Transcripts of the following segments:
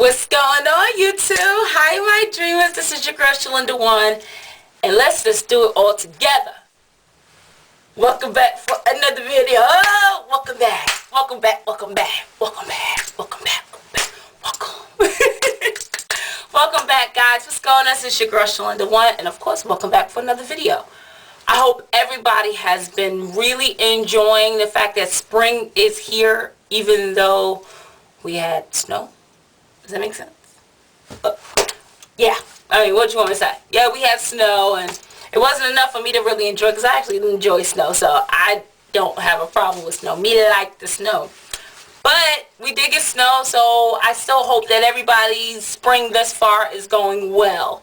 What's going on, YouTube? Hi, my dreamers. This is your girl, Shlinda 1, and let's just do it all together. Welcome back for another video. Oh, welcome back. Welcome back. Welcome back. Welcome back. Welcome back. Welcome. Welcome back, guys. What's going on? This is your girl, Shlinda 1, and of course, welcome back for another video. I hope everybody has been really enjoying the fact that spring is here, even though we had snow. Does that make sense? Yeah. I mean, what do you want me to say? Yeah, we had snow, and it wasn't enough for me to really enjoy, because I actually enjoy snow, so I don't have a problem with snow. Me like the snow. But we did get snow, so I still hope that everybody's spring thus far is going well.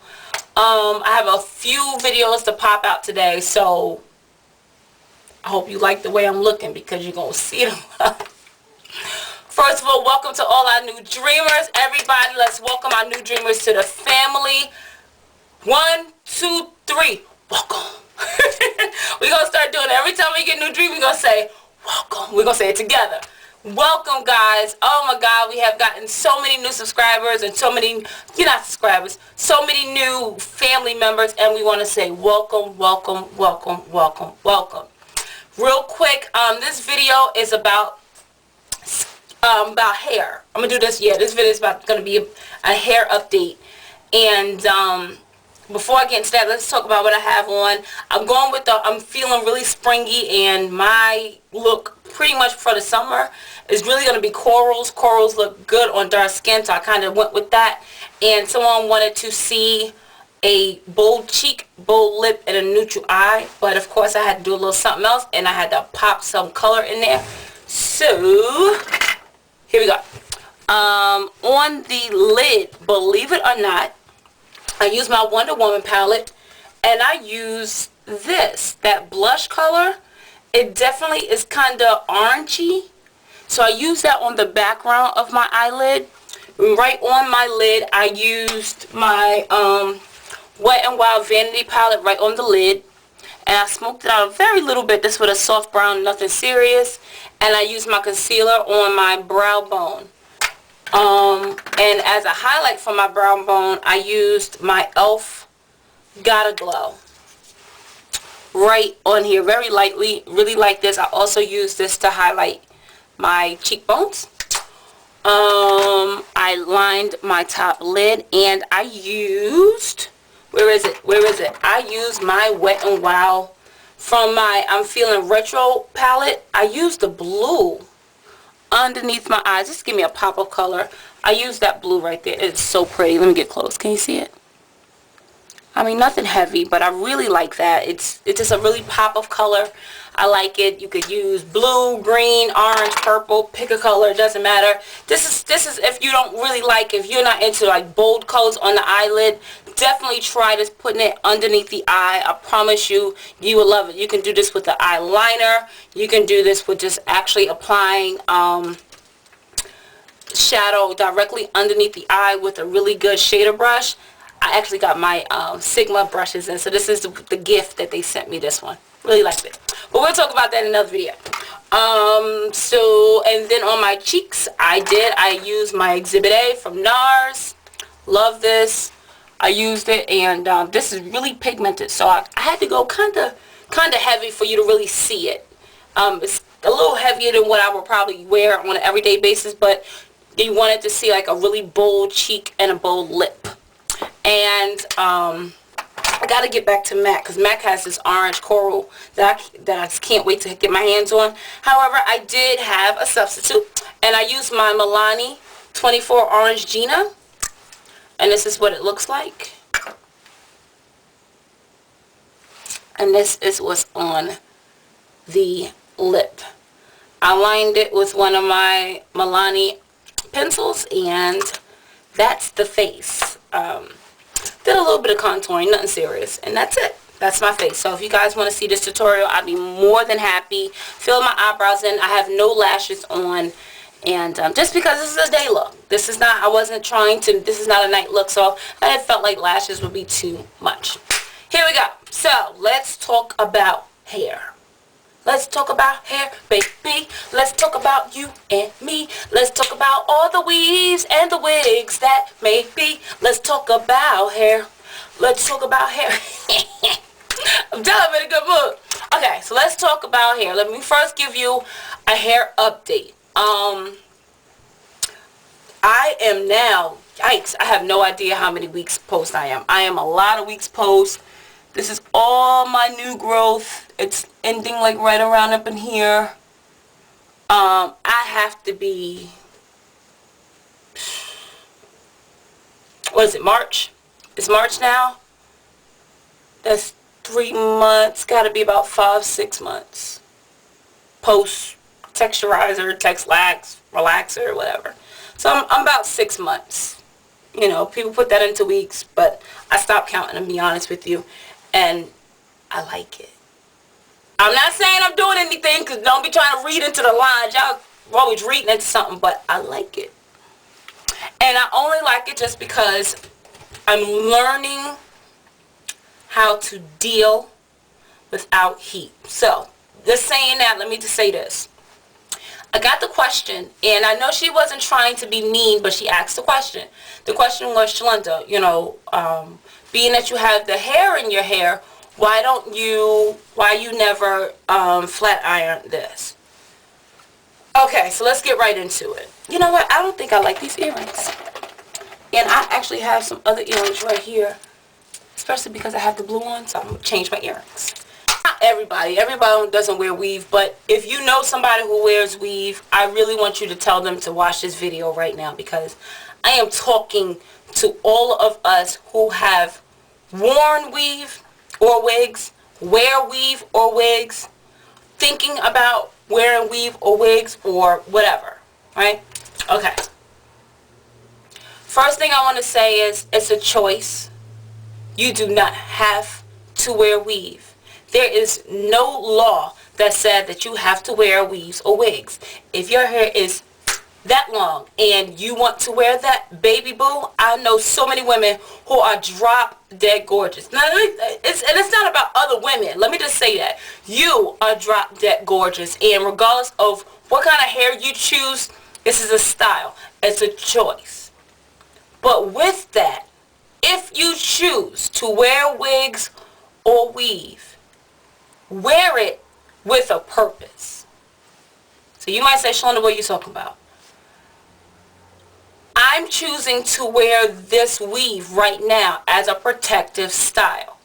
I have a few videos to pop out today, so I hope you like the way I'm looking, because you're going to see them. First of all, welcome to all our new dreamers. Everybody, let's welcome our new dreamers to the family. 1, 2, 3. Welcome. We're going to start doing it. Every time we get a new dream, we're going to say, welcome. We're going to say it together. Welcome, guys. Oh, my God. We have gotten so many new subscribers and so many, you're not subscribers, so many new family members. And we want to say welcome, welcome, welcome, welcome, welcome. Real quick, this video is about hair. I'm gonna do this. Yeah, this video is gonna be a hair update. And before I get into that, let's talk about what I have on. I'm feeling really springy, and my look pretty much for the summer is really gonna be corals. Corals look good on dark skin, so I kind of went with that. And someone wanted to see a bold cheek, bold lip, and a neutral eye, but of course I had to do a little something else, and I had to pop some color in there. So here we go. On the lid, believe it or not, I use my Wonder Woman palette, and I use that blush color. It definitely is kind of orangey, so I use that on the background of my eyelid. Right on my lid, I used my Wet n Wild Vanity palette right on the lid, and I smoked it out a very little bit, this with a soft brown, nothing serious. And I used my concealer on my brow bone. And as a highlight for my brow bone, I used my e.l.f. Gotta Glow right on here, very lightly, really like this. I also use this to highlight my cheekbones. I lined my top lid, and I used, where is it? I used my Wet n Wild from my I'm Feeling Retro palette. I used the blue underneath my eyes. Just give me a pop of color. I used that blue right there. It's so pretty. Let me get close. Can you see it? I mean, nothing heavy, but I really like that. It's just a really pop of color. I like it. You could use blue, green, orange, purple, pick a color, it doesn't matter. This is if you don't really like, if you're not into like bold colors on the eyelid, definitely try this, putting it underneath the eye. I promise you, you will love it. You can do this with the eyeliner. You can do this with just actually applying shadow directly underneath the eye with a really good shader brush. I actually got my Sigma brushes in, so this is the gift that they sent me, this one. Really liked it. But we'll talk about that in another video. And then on my cheeks, I used my Exhibit A from NARS. Love this. I used it, and this is really pigmented, so I had to go kind of heavy for you to really see it. It's a little heavier than what I would probably wear on an everyday basis, but you wanted to see like a really bold cheek and a bold lip. And I gotta get back to MAC, because MAC has this orange coral that I just can't wait to get my hands on. However, I did have a substitute, and I used my Milani 24 Orange Gina, and this is what it looks like. And this is what's on the lip. I lined it with one of my Milani pencils, and that's the face. Did a little bit of contouring, nothing serious, and that's it. That's my face. So if you guys want to see this tutorial, I'd be more than happy. Fill my eyebrows in. I have no lashes on, and just because this is a day look. This is not, this is not a night look, so I felt like lashes would be too much. Here we go. So let's talk about hair. Let's talk about hair, baby. Let's talk about you and me. Let's talk about all the weaves and the wigs that may be. Let's talk about hair. Let's talk about hair. I'm telling you, in a good mood. Okay, so let's talk about hair. Let me first give you a hair update. I am now, yikes, I have no idea how many weeks post I am. I am a lot of weeks post. This is all my new growth. It's ending like right around up in here. I have to be, what is it, March? It's March now? That's 3 months. Got to be about 5-6 months. Post texturizer, texlax, relaxer, whatever. So I'm about 6 months. You know, people put that into weeks, but I stopped counting, to be honest with you. And I like it. I'm not saying I'm doing anything, because don't be trying to read into the lines. Y'all always reading into something, but I like it. And I only like it just because I'm learning how to deal without heat. So, just saying that, let me just say this. I got the question, and I know she wasn't trying to be mean, but she asked the question. The question was, Shlinda, you know, being that you have the hair in your hair, why you never flat iron this? Okay, so let's get right into it. You know what? I don't think I like these earrings. And I actually have some other earrings right here, especially because I have the blue one, so I'm going to change my earrings. Not everybody doesn't wear weave, but if you know somebody who wears weave, I really want you to tell them to watch this video right now, because I am talking to all of us who have worn weave or wigs, wear weave or wigs, thinking about wearing weave or wigs or whatever, right? Okay. First thing I want to say is it's a choice. You do not have to wear weave. There is no law that said that you have to wear weaves or wigs. If your hair is that long and you want to wear that, baby boo, I know so many women who are drop dead gorgeous. Now, it's not about other women. Let me just say that. You are drop dead gorgeous, and regardless of what kind of hair you choose, this is a style. It's a choice. But with that, if you choose to wear wigs or weave, wear it with a purpose. So you might say, Shlinda, what are you talking about? I'm choosing to wear this weave right now as a protective style.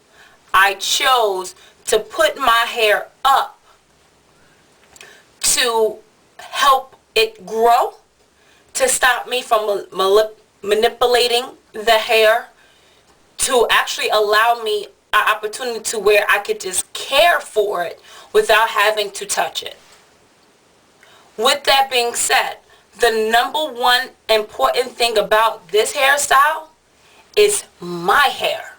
I chose to put my hair up to help it grow, to stop me from manipulating the hair, to actually allow me an opportunity to where I could just care for it without having to touch it. With that being said, the number one important thing about this hairstyle is my hair.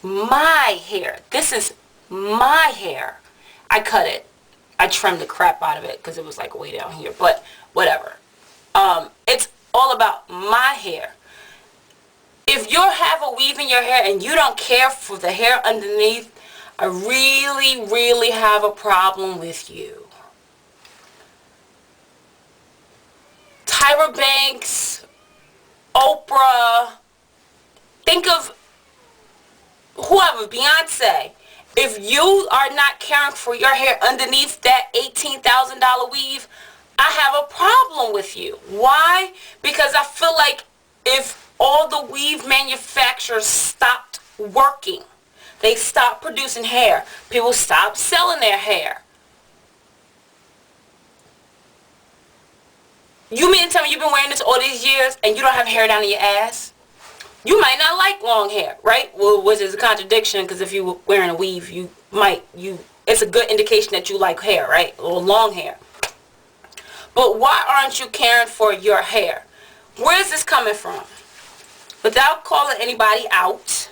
My hair. This is my hair. I cut it. I trimmed the crap out of it because it was like way down here, but whatever. It's all about my hair. If you have a weave in your hair and you don't care for the hair underneath, I really, really have a problem with you. Tyra Banks, Oprah, think of whoever, Beyonce. If you are not caring for your hair underneath that $18,000 weave, I have a problem with you. Why? Because I feel like if all the weave manufacturers stopped working, they stopped producing hair, people stopped selling their hair. You mean to tell me you've been wearing this all these years and you don't have hair down in your ass? You might not like long hair, right? Well, which is a contradiction, because if you were wearing a weave, it's a good indication that you like hair, right? Or long hair. But why aren't you caring for your hair? Where is this coming from? Without calling anybody out,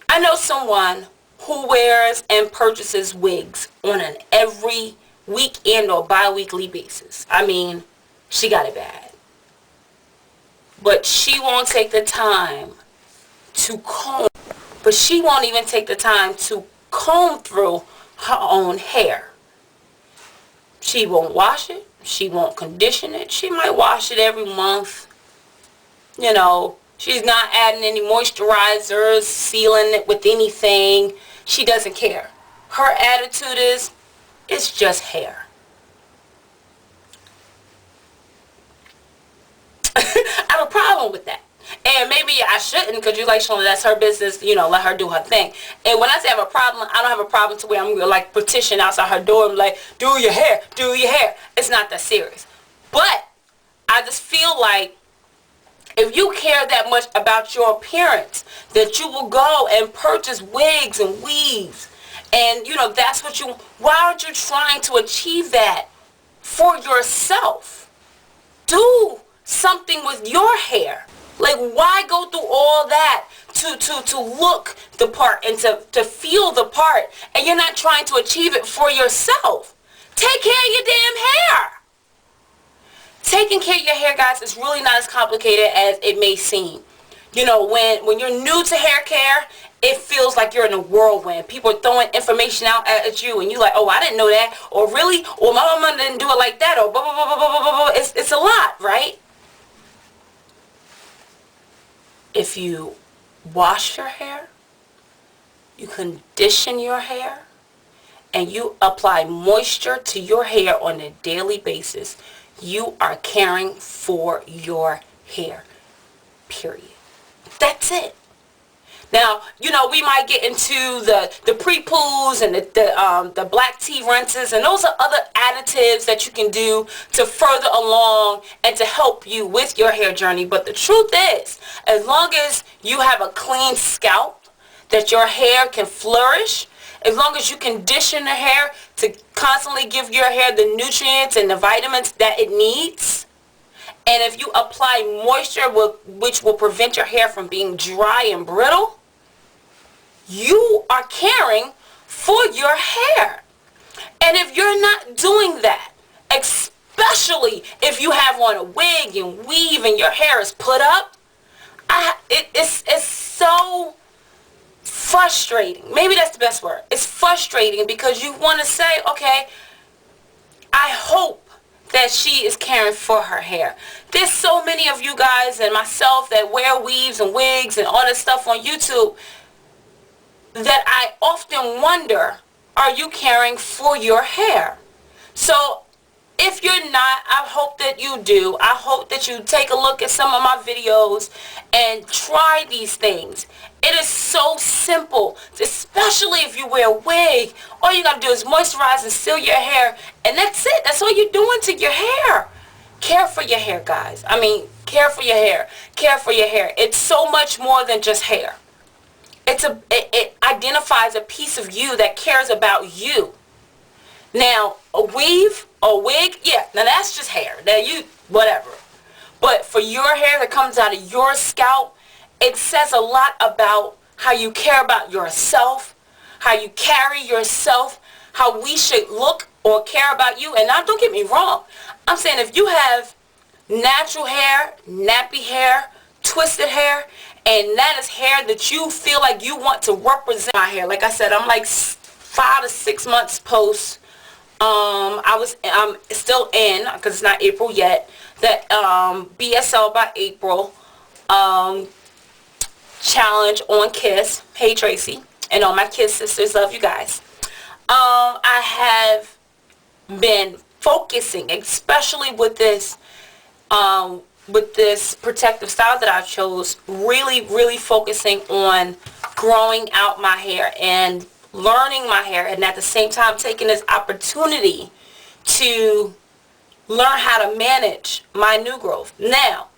I know someone who wears and purchases wigs on an every week and or bi-weekly basis. I mean, she got it bad. But she won't take the time to comb. But she won't even take the time to comb through her own hair. She won't wash it. She won't condition it. She might wash it every month. You know, she's not adding any moisturizers, sealing it with anything. She doesn't care. Her attitude is, it's just hair. I have a problem with that. And maybe I shouldn't, because you like, Shlinda, that's her business, you know, let her do her thing. And when I say I have a problem, I don't have a problem to where I'm going to like petition outside her door and like, do your hair, do your hair. It's not that serious. But I just feel like if you care that much about your appearance, that you will go and purchase wigs and weaves. And, you know, that's what you, why aren't you trying to achieve that for yourself? Do something with your hair. Like, why go through all that to look the part and to feel the part, and you're not trying to achieve it for yourself? Take care of your damn hair. Taking care of your hair, guys, is really not as complicated as it may seem. You know, when you're new to hair care, it feels like you're in a whirlwind. People are throwing information out at you, and you're like, oh, I didn't know that, or really, or my mama didn't do it like that, or blah, blah, blah, blah, blah, blah, blah. It's a lot, right? If you wash your hair, you condition your hair, and you apply moisture to your hair on a daily basis, you are caring for your hair, period. That's it. Now, you know, we might get into the pre-poos and the black tea rinses, and those are other additives that you can do to further along and to help you with your hair journey. But the truth is, as long as you have a clean scalp, that your hair can flourish, as long as you condition the hair to constantly give your hair the nutrients and the vitamins that it needs, and if you apply moisture, which will prevent your hair from being dry and brittle, you are caring for your hair. And if you're not doing that, especially if you have on a wig and weave and your hair is put up, it's so frustrating. Maybe that's the best word. It's frustrating because you want to say, okay, I hope that she is caring for her hair. There's so many of you guys and myself that wear weaves and wigs and all this stuff on YouTube that I often wonder, are you caring for your hair? So if you're not, I hope that you do. I hope that you take a look at some of my videos and try these things. It is so simple, especially if you wear a wig. All you got to do is moisturize and seal your hair, and that's it. That's all you're doing to your hair. Care for your hair, guys. I mean, care for your hair. Care for your hair. It's so much more than just hair. It identifies a piece of you that cares about you. Now, a weave, a wig, yeah, now that's just hair. Now you, whatever. But for your hair that comes out of your scalp, it says a lot about how you care about yourself, how you carry yourself, how we should look or care about you. And now, don't get me wrong. I'm saying if you have natural hair, nappy hair, twisted hair, and that is hair that you feel like you want to represent my hair. Like I said, I'm like 5 to 6 months post. I'm still in, because it's not April yet, that BSL by April challenge on Kiss. Hey Tracy, and all my Kiss sisters, love you guys. I have been focusing, especially with this protective style that I chose, really focusing on growing out my hair and learning my hair, and at the same time taking this opportunity to learn how to manage my new growth. Now,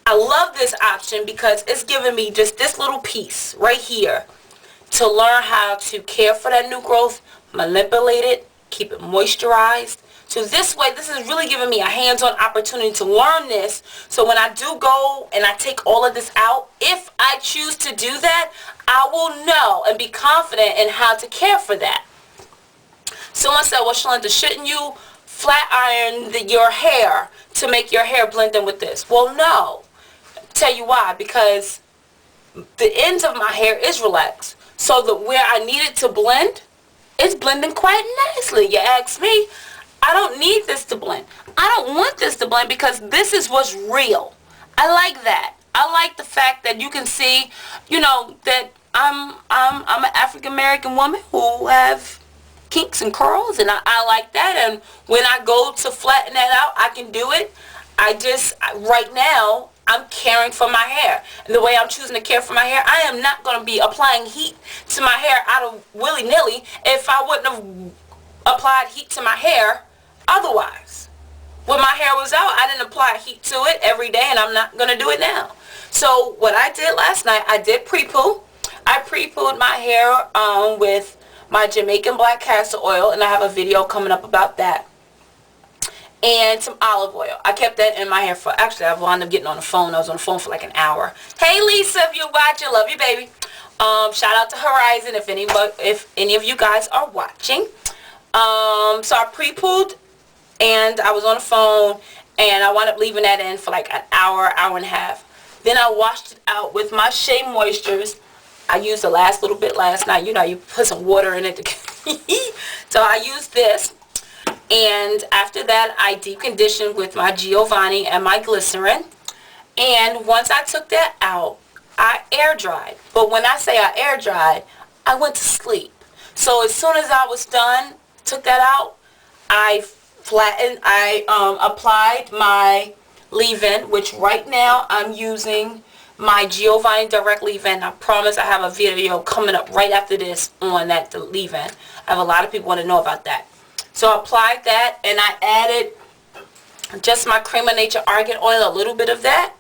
I love this option because it's giving me just this little piece right here to learn how to care for that new growth, manipulate it, keep it moisturized. So this way, this is really giving me a hands-on opportunity to learn this. So when I do go and I take all of this out, if I choose to do that, I will know and be confident in how to care for that. Someone said, well, Shlinda, shouldn't you flat iron your hair to make your hair blend in with this? Well, no. Tell you why. Because the ends of my hair is relaxed. So that where I need it to blend, It's blending quite nicely. You ask me, I don't need this to blend. I don't want this to blend because this is what's real. I like that. I like the fact that you can see, you know, that I'm an African American woman who have kinks and curls, and I like that. And when I go to flatten that out, I can do it. Right now, I'm caring for my hair. And the way I'm choosing to care for my hair, I am not going to be applying heat to my hair out of willy-nilly if I wouldn't have applied heat to my hair otherwise. When my hair was out, I didn't apply heat to it every day, and I'm not going to do it now. So what I did last night, I did pre-poo. I pre-pooed my hair with my Jamaican black castor oil, and I have a video coming up about that. And some olive oil. I kept that in my hair for, actually, I wound up getting on the phone. I was on the phone for like an hour. Hey, Lisa, if you're watching, love you, baby. Shout out to Horizon if any of you guys are watching. So I pre-pooed, and I was on the phone, and I wound up leaving that in for like an hour, hour and a half. Then I washed it out with my Shea Moistures. I used the last little bit last night. You know, you put some water in it. So I used this. And after that, I deep conditioned with my Giovanni and my glycerin. And once I took that out, I air dried. But when I say I air dried, I went to sleep. So as soon as I was done, took that out, I applied my leave-in, which right now I'm using my Giovanni Direct Leave-In. I promise I have a video coming up right after this on that leave-in. I have a lot of people want to know about that. So I applied that, and I added just my Cream of Nature Argan Oil, a little bit of that.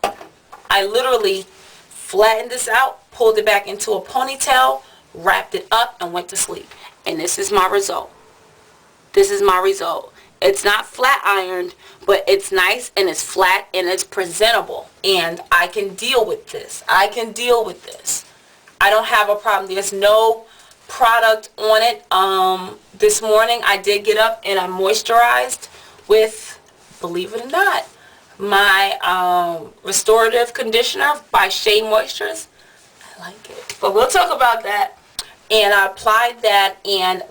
I literally flattened this out, pulled it back into a ponytail, wrapped it up, and went to sleep. And this is my result. This is my result. It's not flat ironed, but it's nice, and it's flat, and it's presentable. And I can deal with this. I can deal with this. I don't have a problem. There's no product on it. This morning I did get up and I moisturized with, believe it or not, my restorative conditioner by Shea Moistures. I like it, but we'll talk about that. And I applied that and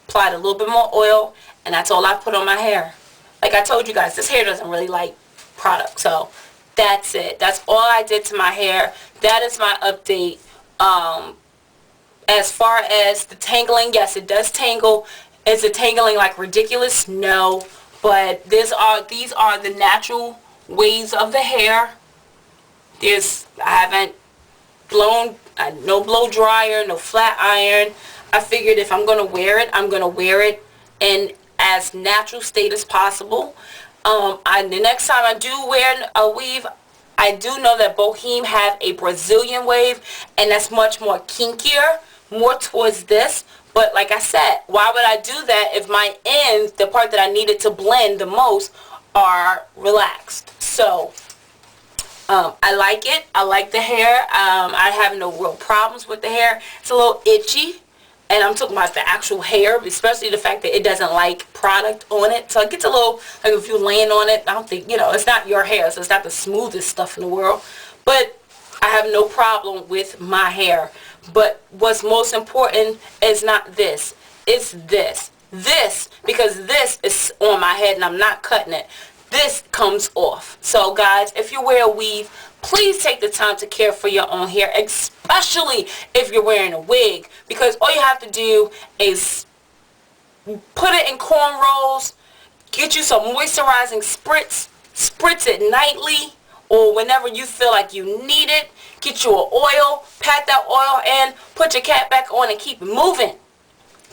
applied a little bit more oil, and that's all I put on my hair. Like I told you guys, this hair doesn't really like product, so that's it. That's all I did to my hair. That is my update. As far as the tangling, yes, it does tangle. Is it tangling like ridiculous? No. But these are the natural ways of the hair. I haven't blown, no blow dryer, no flat iron. I figured if I'm going to wear it, I'm going to wear it in as natural state as possible. The next time I do wear a weave, I do know that Boheme have a Brazilian wave, and that's much more kinkier, more towards this. But like I said, why would I do that if my ends, the part that I needed to blend the most, are relaxed? So I like it. I like the hair. I have no real problems with the hair. It's a little itchy, and I'm talking about the actual hair, especially the fact that it doesn't like product on it. So it gets a little, like if you're laying on it, I don't think, you know, it's not your hair, so it's not the smoothest stuff in the world. But I have no problem with my hair. But what's most important is not this. It's this. This, because this is on my head and I'm not cutting it. This comes off. So guys, if you wear a weave, please take the time to care for your own hair, especially if you're wearing a wig, because all you have to do is put it in cornrows, get you some moisturizing spritz it nightly or whenever you feel like you need it. Get you an oil, pat that oil in, put your cap back on, and keep it moving.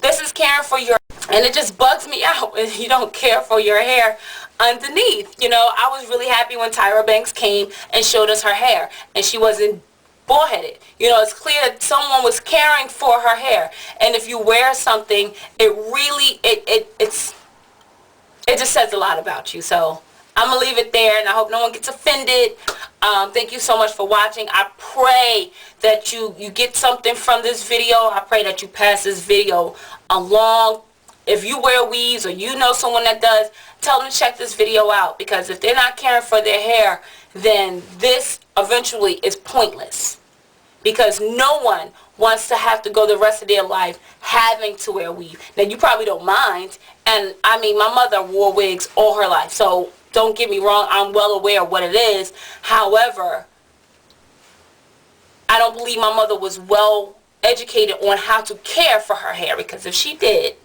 This is caring for your, and it just bugs me out if you don't care for your hair underneath. You know, I was really happy when Tyra Banks came and showed us her hair, and she wasn't bald-headed. You know, it's clear that someone was caring for her hair. And if you wear something, it really, it just says a lot about you. So I'm going to leave it there, and I hope no one gets offended. Thank you so much for watching. I pray that you get something from this video. I pray that you pass this video along. If you wear weaves or you know someone that does, tell them to check this video out, because if they're not caring for their hair, then this eventually is pointless, because no one wants to have to go the rest of their life having to wear weave. Now, you probably don't mind, and I mean, my mother wore wigs all her life, so don't get me wrong, I'm well aware of what it is. However, I don't believe my mother was well educated on how to care for her hair, because if she did,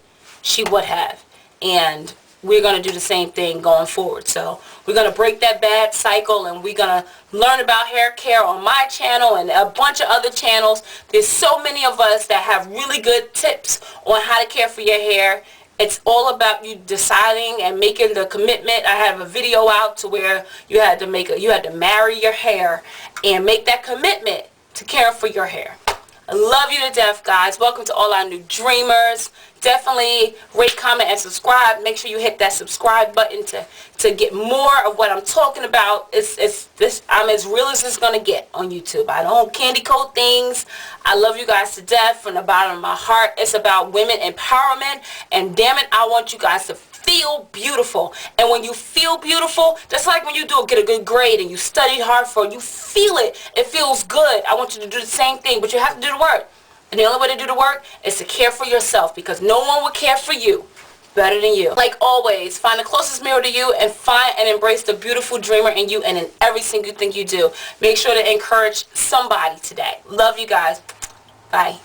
she would have. And we're going to do the same thing going forward. So we're going to break that bad cycle, and we're going to learn about hair care on my channel and a bunch of other channels. There's so many of us that have really good tips on how to care for your hair. It's all about you deciding and making the commitment. I have a video out to where you had to marry your hair and make that commitment to care for your hair. I love you to death, guys. Welcome to all our new dreamers. Definitely rate, comment, and subscribe. Make sure you hit that subscribe button to get more of what I'm talking about. I'm as real as it's gonna get on YouTube. I don't candy coat things. I love you guys to death from the bottom of my heart. It's about women empowerment, and damn it, I want you guys to feel beautiful. And when you feel beautiful, just like when you get a good grade and you studied hard for it, you feel it. It feels good. I want you to do the same thing, but you have to do the work. And the only way to do the work is to care for yourself, because no one will care for you better than you. Like always, find the closest mirror to you and find and embrace the beautiful dreamer in you and in every single thing you do. Make sure to encourage somebody today. Love you guys. Bye.